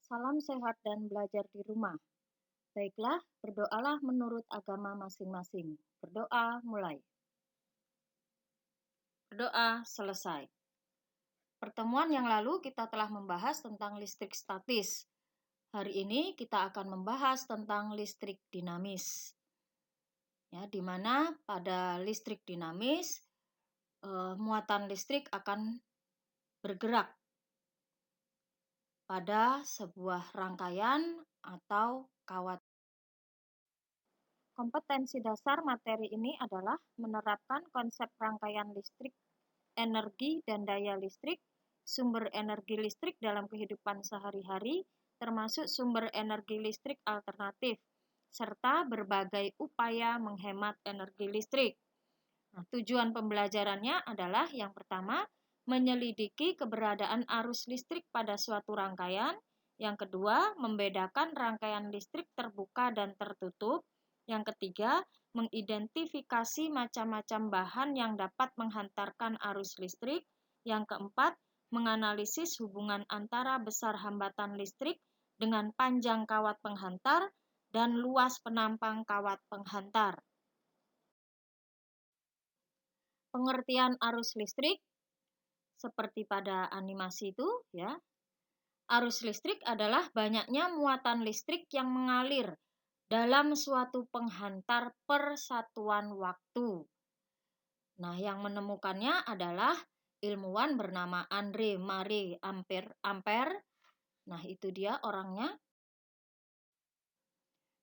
Salam sehat dan belajar di rumah. Baiklah, berdoalah menurut agama masing-masing. Berdoa mulai. Berdoa selesai. Pertemuan yang lalu kita telah membahas tentang listrik statis. Hari ini kita akan membahas tentang listrik dinamis. Ya, di mana pada listrik dinamis muatan listrik akan bergerak pada sebuah rangkaian atau kawat. Kompetensi dasar materi ini adalah menerapkan konsep rangkaian listrik, energi dan daya listrik, sumber energi listrik dalam kehidupan sehari-hari, termasuk sumber energi listrik alternatif, serta berbagai upaya menghemat energi listrik. Nah, tujuan pembelajarannya adalah yang pertama, menyelidiki keberadaan arus listrik pada suatu rangkaian. Yang kedua, membedakan rangkaian listrik terbuka dan tertutup. Yang ketiga, mengidentifikasi macam-macam bahan yang dapat menghantarkan arus listrik. Yang keempat, menganalisis hubungan antara besar hambatan listrik dengan panjang kawat penghantar dan luas penampang kawat penghantar. Pengertian arus listrik seperti pada animasi itu ya. Arus listrik adalah banyaknya muatan listrik yang mengalir dalam suatu penghantar per satuan waktu. Nah, yang menemukannya adalah ilmuwan bernama Andre Marie Ampère. Nah, itu dia orangnya.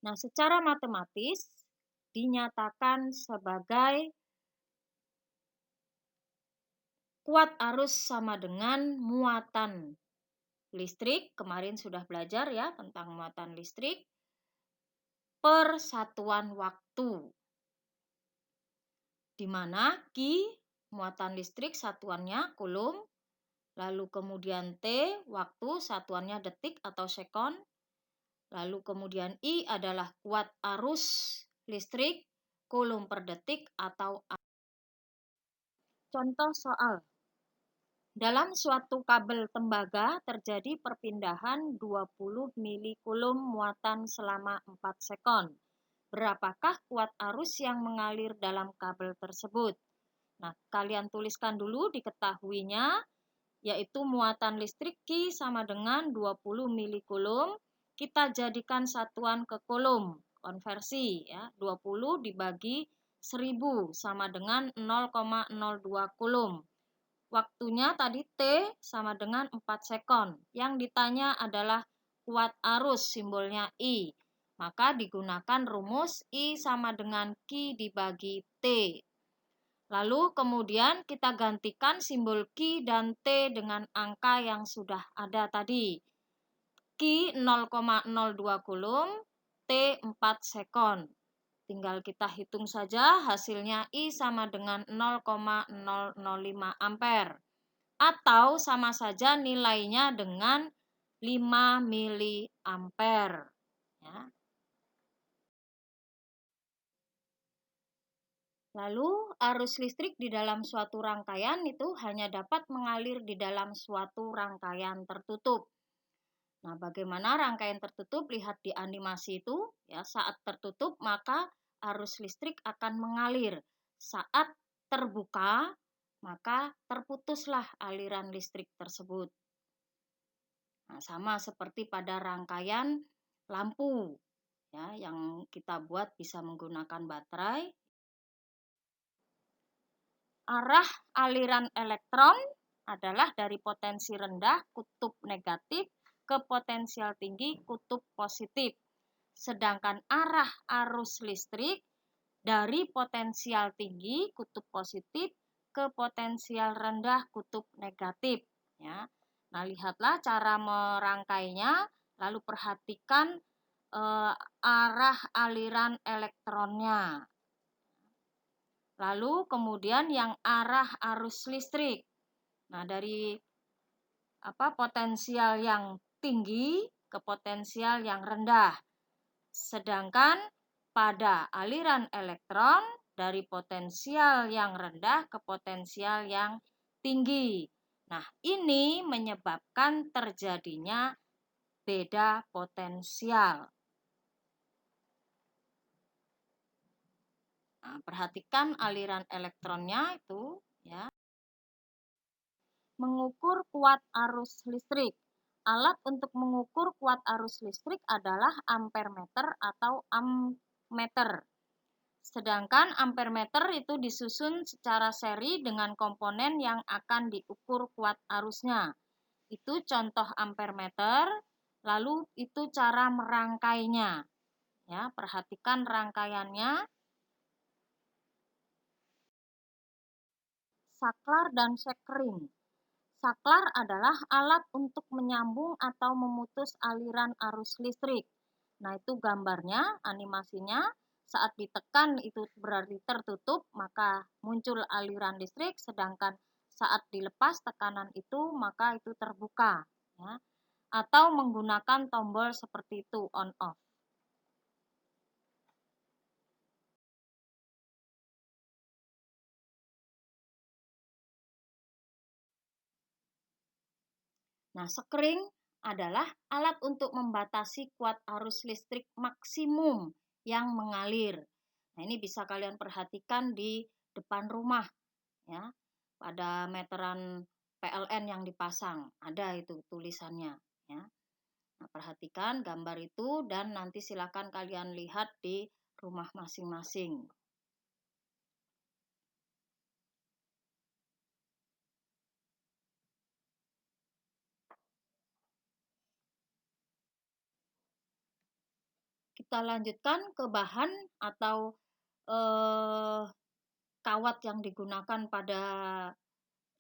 Nah, secara matematis dinyatakan sebagai kuat arus sama dengan muatan listrik. Kemarin sudah belajar ya tentang muatan listrik per satuan waktu. Di mana Q muatan listrik satuannya kulum, lalu kemudian T waktu satuannya detik atau sekon, lalu kemudian I adalah kuat arus listrik kulum per detik atau contoh soal. Dalam suatu kabel tembaga terjadi perpindahan 20 milikulum muatan selama 4 sekon. Berapakah kuat arus yang mengalir dalam kabel tersebut? Nah, kalian tuliskan dulu diketahuinya, yaitu muatan listrik Q sama dengan 20 milikulum. Kita jadikan satuan ke kulum, konversi ya. 20 dibagi 1000 sama dengan 0,02 kulum. Waktunya tadi T sama dengan 4 sekon. Yang ditanya adalah kuat arus, simbolnya I. Maka digunakan rumus I sama dengan Q dibagi T. Lalu kemudian kita gantikan simbol Q dan T dengan angka yang sudah ada tadi. Q 0,02 kulum, T 4 sekon. Tinggal kita hitung saja, hasilnya I sama dengan 0,005 ampere. Atau sama saja nilainya dengan 5 miliampere. Ya. Lalu arus listrik di dalam suatu rangkaian itu hanya dapat mengalir di dalam suatu rangkaian tertutup. Nah, bagaimana rangkaian tertutup? Lihat di animasi itu. Ya, saat tertutup maka arus listrik akan mengalir. Saat terbuka maka terputuslah aliran listrik tersebut. Nah, sama seperti pada rangkaian lampu ya, yang kita buat bisa menggunakan baterai. Arah aliran elektron adalah dari potensi rendah kutub negatif ke potensial tinggi kutub positif. Sedangkan arah arus listrik dari potensial tinggi kutub positif ke potensial rendah kutub negatif. Ya. Nah, lihatlah cara merangkainya, lalu perhatikan arah aliran elektronnya. Lalu kemudian yang arah arus listrik. Nah, dari potensial yang tinggi ke potensial yang rendah. Sedangkan pada aliran elektron dari potensial yang rendah ke potensial yang tinggi. Nah, ini menyebabkan terjadinya beda potensial. Nah, perhatikan aliran elektronnya itu ya. Mengukur kuat arus listrik. Alat untuk mengukur kuat arus listrik adalah ampermeter atau ammeter. Sedangkan ampermeter itu disusun secara seri dengan komponen yang akan diukur kuat arusnya. Itu contoh ampermeter, lalu itu cara merangkainya. Ya, perhatikan rangkaiannya. Saklar dan sekring. Saklar adalah alat untuk menyambung atau memutus aliran arus listrik. Nah, itu gambarnya, animasinya. Saat ditekan itu berarti tertutup, maka muncul aliran listrik, sedangkan saat dilepas tekanan itu, maka itu terbuka. Ya. Atau menggunakan tombol seperti itu, on-off. Nah, sekring adalah alat untuk membatasi kuat arus listrik maksimum yang mengalir. Nah, ini bisa kalian perhatikan di depan rumah ya. Pada meteran PLN yang dipasang, ada itu tulisannya ya. Nah, perhatikan gambar itu dan nanti silakan kalian lihat di rumah masing-masing. Kita lanjutkan ke bahan atau kawat yang digunakan pada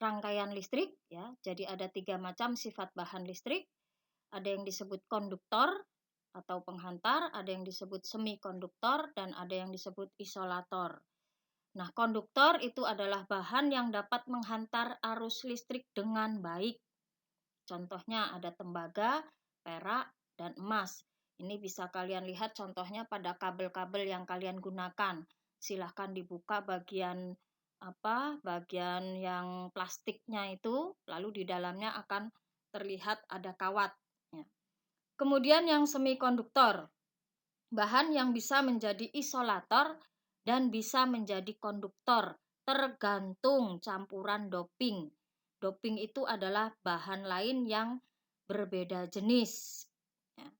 rangkaian listrik ya. Jadi ada 3 macam sifat bahan listrik. Ada yang disebut konduktor atau penghantar, ada yang disebut semikonduktor, dan ada yang disebut isolator. Nah, konduktor itu adalah bahan yang dapat menghantar arus listrik dengan baik. Contohnya ada tembaga, perak, dan emas. Ini bisa kalian lihat contohnya pada kabel-kabel yang kalian gunakan. Silahkan dibuka bagian yang plastiknya itu, lalu di dalamnya akan terlihat ada kawat. Ya. Kemudian yang semikonduktor, bahan yang bisa menjadi isolator dan bisa menjadi konduktor, tergantung campuran doping. Doping itu adalah bahan lain yang berbeda jenis. Ya.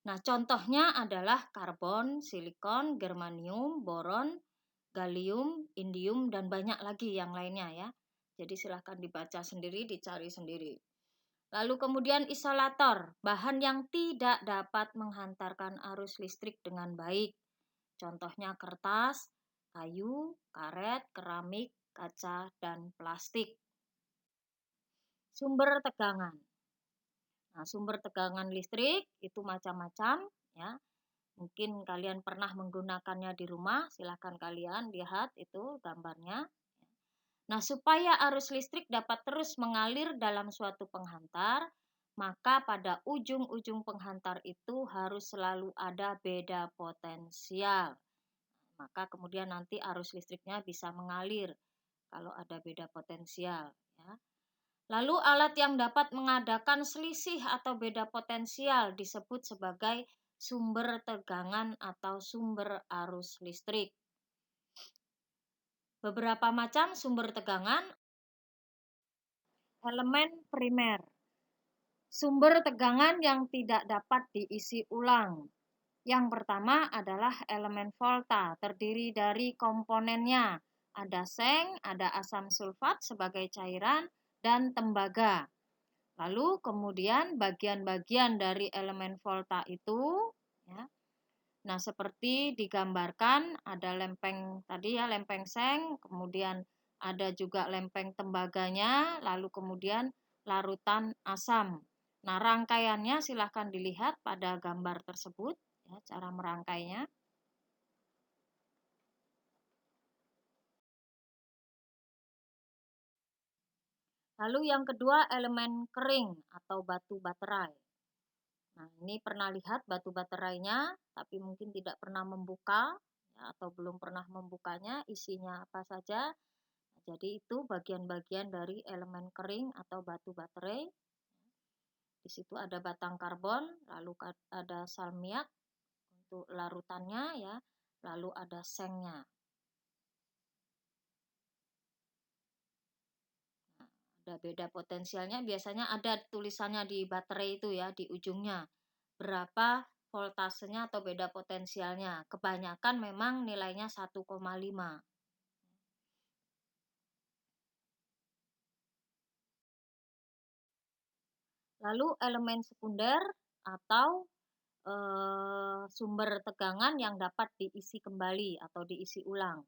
Nah, contohnya adalah karbon, silikon, germanium, boron, gallium, indium, dan banyak lagi yang lainnya ya. Jadi silahkan dibaca sendiri, dicari sendiri. Lalu kemudian isolator, bahan yang tidak dapat menghantarkan arus listrik dengan baik. Contohnya kertas, kayu, karet, keramik, kaca, dan plastik. Sumber tegangan. Nah, sumber tegangan listrik itu macam-macam ya. Mungkin kalian pernah menggunakannya di rumah, silakan kalian lihat itu gambarnya. Nah, supaya arus listrik dapat terus mengalir dalam suatu penghantar, maka pada ujung-ujung penghantar itu harus selalu ada beda potensial. Maka kemudian nanti arus listriknya bisa mengalir kalau ada beda potensial. Ya. Lalu alat yang dapat mengadakan selisih atau beda potensial disebut sebagai sumber tegangan atau sumber arus listrik. Beberapa macam sumber tegangan. Elemen primer. Sumber tegangan yang tidak dapat diisi ulang. Yang pertama adalah elemen volta, terdiri dari komponennya. Ada seng, ada asam sulfat sebagai cairan, dan tembaga. Lalu kemudian bagian-bagian dari elemen volta itu, ya, nah seperti digambarkan ada lempeng tadi ya, lempeng seng, kemudian ada juga lempeng tembaganya, lalu kemudian larutan asam. Nah, rangkaiannya silahkan dilihat pada gambar tersebut, ya, cara merangkainya. Lalu yang kedua elemen kering atau batu baterai. Nah, ini pernah lihat batu baterainya, tapi mungkin tidak pernah membuka ya, atau belum pernah membukanya, isinya apa saja. Jadi itu bagian-bagian dari elemen kering atau batu baterai. Di situ ada batang karbon, lalu ada salmiak untuk larutannya ya, lalu ada sengnya. Nah, ada beda potensialnya, biasanya ada tulisannya di baterai itu ya, di ujungnya. Berapa voltasenya atau beda potensialnya. Kebanyakan memang nilainya 1,5. Lalu elemen sekunder atau sumber tegangan yang dapat diisi kembali atau diisi ulang.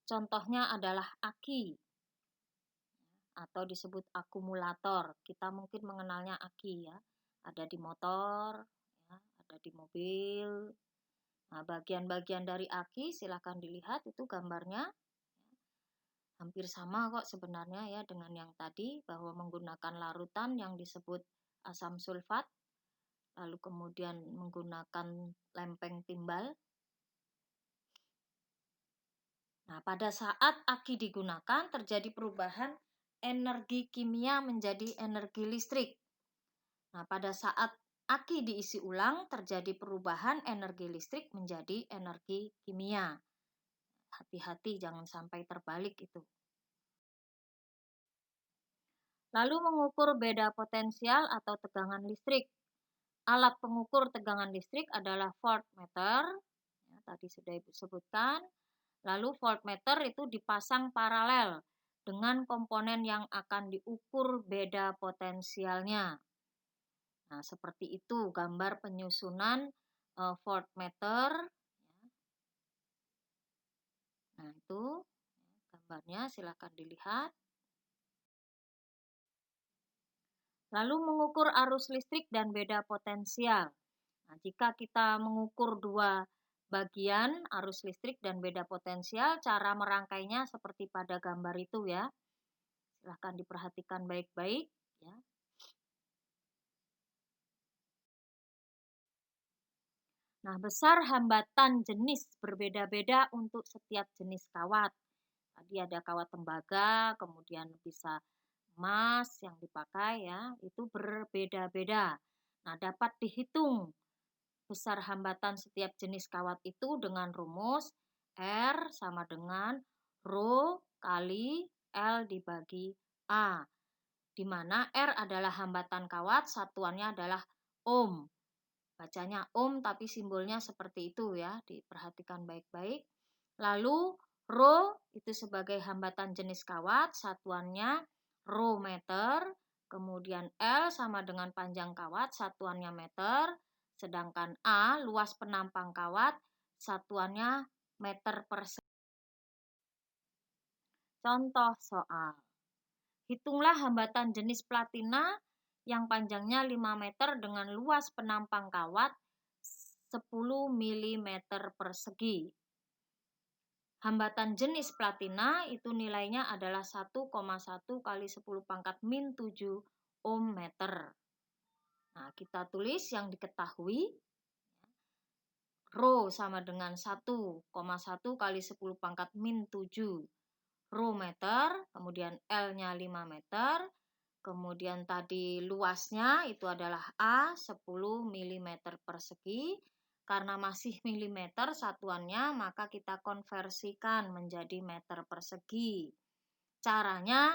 Contohnya adalah aki atau disebut akumulator. Kita mungkin mengenalnya aki ya. Ada di motor, ya, ada di mobil. Nah, bagian-bagian dari aki silahkan dilihat itu gambarnya. Hampir sama kok sebenarnya ya dengan yang tadi, bahwa menggunakan larutan yang disebut asam sulfat, lalu kemudian menggunakan lempeng timbal. Nah, pada saat aki digunakan terjadi perubahan energi kimia menjadi energi listrik. Nah, pada saat aki diisi ulang terjadi perubahan energi listrik menjadi energi kimia. Hati-hati jangan sampai terbalik itu. Lalu mengukur beda potensial atau tegangan listrik. Alat pengukur tegangan listrik adalah voltmeter, ya, tadi sudah disebutkan. Lalu voltmeter itu dipasang paralel dengan komponen yang akan diukur beda potensialnya. Nah, seperti itu gambar penyusunan voltmeter. Nah, itu gambarnya silakan dilihat. Lalu mengukur arus listrik dan beda potensial. Nah, jika kita mengukur dua bagian arus listrik dan beda potensial, cara merangkainya seperti pada gambar itu ya. Silahkan diperhatikan baik-baik ya. Nah, besar hambatan jenis berbeda-beda untuk setiap jenis kawat. Tadi ada kawat tembaga, kemudian bisa emas yang dipakai ya, itu berbeda-beda. Nah, dapat dihitung besar hambatan setiap jenis kawat itu dengan rumus R sama dengan Rho kali L dibagi A, di mana R adalah hambatan kawat, satuannya adalah ohm. Bacanya ohm tapi simbolnya seperti itu ya, diperhatikan baik-baik. Lalu Rho itu sebagai hambatan jenis kawat, satuannya Rho meter. Kemudian L sama dengan panjang kawat, satuannya meter. Sedangkan A luas penampang kawat, satuannya meter per second. Contoh soal. Hitunglah hambatan jenis platina yang panjangnya 5 meter dengan luas penampang kawat 10 mm persegi. Hambatan jenis platina itu nilainya adalah 1,1 kali 10 pangkat min 7 ohm meter. Nah, kita tulis yang diketahui. Rho sama dengan 1,1 kali 10 pangkat min 7 Rho meter, kemudian L-nya 5 meter, kemudian tadi luasnya itu adalah A 10 mm persegi. Karena masih milimeter satuannya, maka kita konversikan menjadi meter persegi. Caranya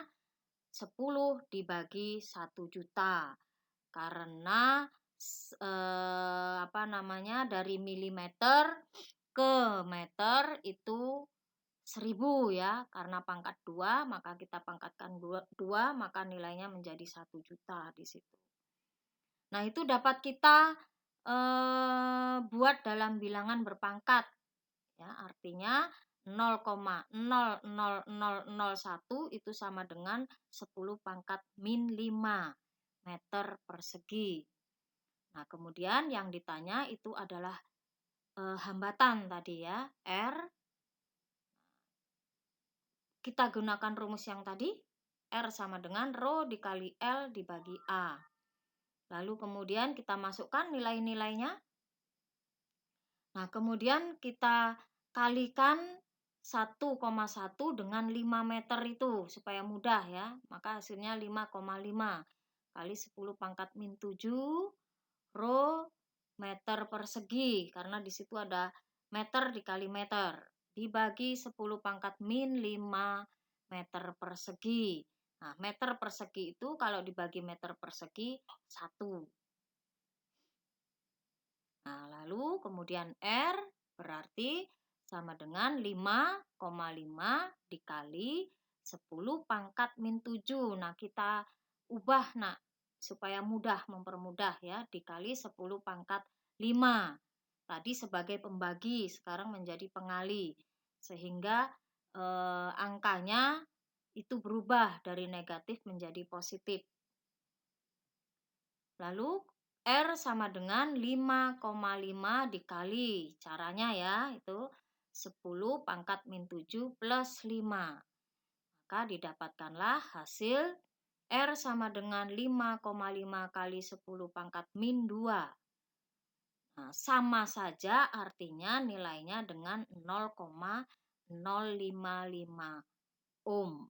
10 dibagi 1 juta. Karena dari milimeter ke meter itu 1000 ya, karena pangkat 2 maka kita pangkatkan 2 maka nilainya menjadi 1 juta di situ. Nah, itu dapat kita buat dalam bilangan berpangkat ya, artinya 0,00001 itu sama dengan 10 pangkat min 5 meter persegi. Nah, kemudian yang ditanya itu adalah hambatan tadi ya, R. Kita gunakan rumus yang tadi, R sama dengan Rho dikali L dibagi A. Lalu kemudian kita masukkan nilai-nilainya. Nah, kemudian kita kalikan 1,1 dengan 5 meter itu supaya mudah ya. Maka hasilnya 5,5. kali 10 pangkat min 7 Rho meter persegi, karena di situ ada meter dikali meter, dibagi 10 pangkat min 5 meter persegi. Nah, meter persegi itu kalau dibagi meter persegi 1. Nah, lalu kemudian R berarti sama dengan 5,5 dikali 10 pangkat min 7. Nah, kita ubah, Nak, supaya mempermudah ya, dikali 10 pangkat 5. Tadi sebagai pembagi, sekarang menjadi pengali. Sehingga angkanya itu berubah dari negatif menjadi positif. Lalu R sama dengan 5,5 dikali. Caranya ya, itu 10 pangkat min 7 plus 5. Maka didapatkanlah hasil R sama dengan 5,5 kali 10 pangkat min 2. Nah, sama saja artinya nilainya dengan 0,055 ohm.